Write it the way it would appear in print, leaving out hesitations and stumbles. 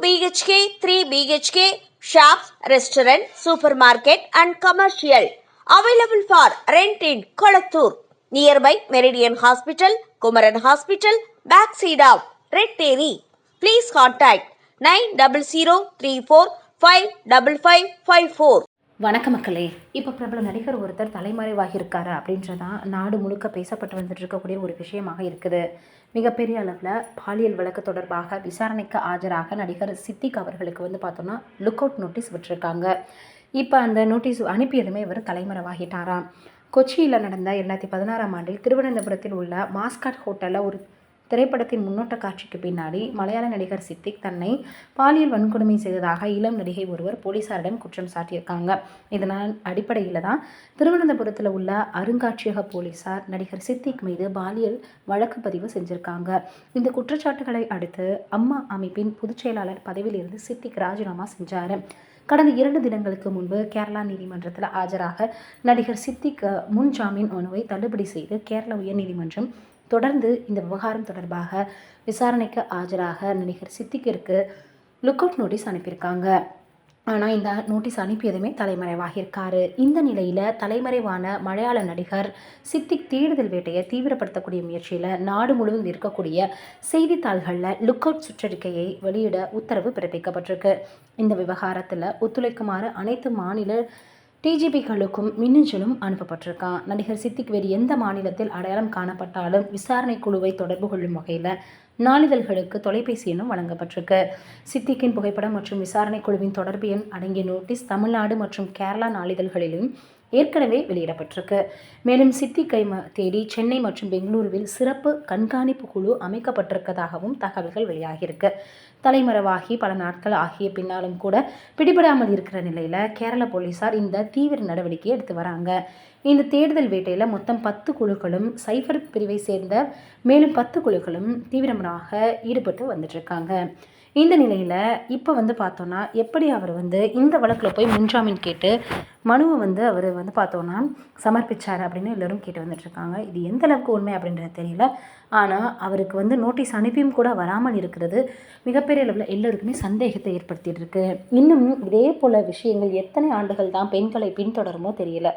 BHK, 3 BHK, shops, restaurant, supermarket and commercial. Available for rent in Kolattur. Nearby Meridian Hospital, Kumaran Hospital, backside of Red Terry. Please contact 9034555554. வணக்கம் மக்களே. இப்போ பிரபல நடிகர் ஒருத்தர் தலைமறைவாகியிருக்காரு அப்படின்றதான் நாடு முழுக்க பேசப்பட்டு வந்துட்டு இருக்கக்கூடிய ஒரு விஷயமாக இருக்குது. மிகப்பெரிய அளவில் பாலியல் வழக்கு தொடர்பாக விசாரணைக்கு ஆஜராக நடிகர் சித்திக் அவர்களுக்கு பார்த்தோன்னா லுக் அவுட் நோட்டீஸ் விட்டுருக்காங்க. இப்போ அந்த நோட்டீஸ் அனுப்பியதுமே இவர் தலைமறைவாகிட்டாராம். கொச்சியில் நடந்த 2016ஆம் ஆண்டில் திருவனந்தபுரத்தில் உள்ள மாஸ்காட் ஹோட்டலில் ஒரு திரைப்படத்தின் முன்னோட்ட காட்சிக்கு பின்னாடி மலையாள நடிகர் சித்திக் தன்னை பாலியல் வன்கொடுமை செய்ததாக இளம் நடிகை ஒருவர் போலீசாரிடம் குற்றம் சாட்டியிருக்காங்க. இதனால் அடிப்படையில் தான் திருவனந்தபுரத்தில் உள்ள அருங்காட்சியக போலீசார் நடிகர் சித்திக் மீது பாலியல் வழக்கு பதிவு செஞ்சிருக்காங்க. இந்த குற்றச்சாட்டுகளை அடுத்து அம்மா அமைப்பின் பொதுச் செயலாளர் பதவியில் இருந்து சித்திக் ராஜினாமா செஞ்சார். கடந்த 2 தினங்களுக்கு முன்பு கேரளா நீதிமன்றத்தில் ஆஜராக நடிகர் சித்திக் முன் ஜாமீன் மனுவை தள்ளுபடி செய்து கேரள உயர்நீதிமன்றம் தொடர்ந்து இந்த விவகாரம் தொடர்பாக விசாரணைக்கு ஆஜராக நடிகர் சித்திக்கிற்கு லுக் அவுட் நோட்டீஸ் அனுப்பியிருக்காங்க. ஆனால் இந்த நோட்டீஸ் அனுப்பியதுமே தலைமறைவாகியிருக்காரு. இந்த நிலையில் தலைமறைவான மலையாள நடிகர் சித்திக் தேடுதல் வேட்டையை தீவிரப்படுத்தக்கூடிய முயற்சியில் நாடு முழுவதும் இருக்கக்கூடிய செய்தித்தாள்களில் லுக் அவுட் சுற்றறிக்கையை வெளியிட உத்தரவு பிறப்பிக்கப்பட்டிருக்கு. இந்த விவகாரத்தில் ஒத்துழைக்குமாறு அனைத்து மாநில டிஜிபிகளுக்கும் மின்னஞ்சலும் அனுப்பப்பட்டிருக்கான். நடிகர் சித்திக் வேறு எந்த மாநிலத்தில் அடையாளம் காணப்பட்டாலும் விசாரணை குழுவை தொடர்பு கொள்ளும் வகையில் நாளிதழ்களுக்கு தொலைபேசி எண்ணும் வழங்கப்பட்டிருக்கு. சித்திக்கின் புகைப்படம் மற்றும் விசாரணை குழுவின் தொடர்பு எண் அடங்கிய நோட்டீஸ் தமிழ்நாடு மற்றும் கேரளா நாளிதழ்களிலும் ஏற்கனவே வெளியிடப்பட்டிருக்கு. மேலும் சித்திக்கை தேடி சென்னை மற்றும் பெங்களூருவில் சிறப்பு கண்காணிப்பு குழு அமைக்கப்பட்டிருக்கதாகவும் தகவல்கள் வெளியாகியிருக்கு. தலைமறைவாகி பல நாட்கள் ஆகிய பின்னாலும் கூட பிடிபடாமல் இருக்கிற நிலையில் கேரள போலீசார் இந்த தீவிர நடவடிக்கை எடுத்து வராங்க. இந்த தேடுதல் வேட்டையில் மொத்தம் 10 குழுக்களும் சைபர் பிரிவை சேர்ந்த மேலும் 10 குழுக்களும் தீவிரமாக ஈடுபட்டு வந்துட்டுருக்காங்க. இந்த நிலையில் இப்போ பார்த்தோன்னா எப்படி அவர் இந்த வழக்கில் போய் முன்ஜாமீன் கேட்டு மனுவை அவர் பார்த்தோன்னா சமர்ப்பிச்சார் அப்படின்னு எல்லோரும் கேட்டு வந்துட்டுருக்காங்க. இது எந்த அளவுக்கு உண்மை அப்படின்றது தெரியல. ஆனால் அவருக்கு நோட்டீஸ் அனுப்பியும் கூட வராமல் இருக்கிறது மிகப்பெரிய அளவில் எல்லோருக்குமே சந்தேகத்தை ஏற்படுத்திட்டு இருக்கு. இன்னும் இதே போல் விஷயங்கள் எத்தனை ஆண்டுகள் தான் பெண்களை பின்தொடருமோ தெரியல.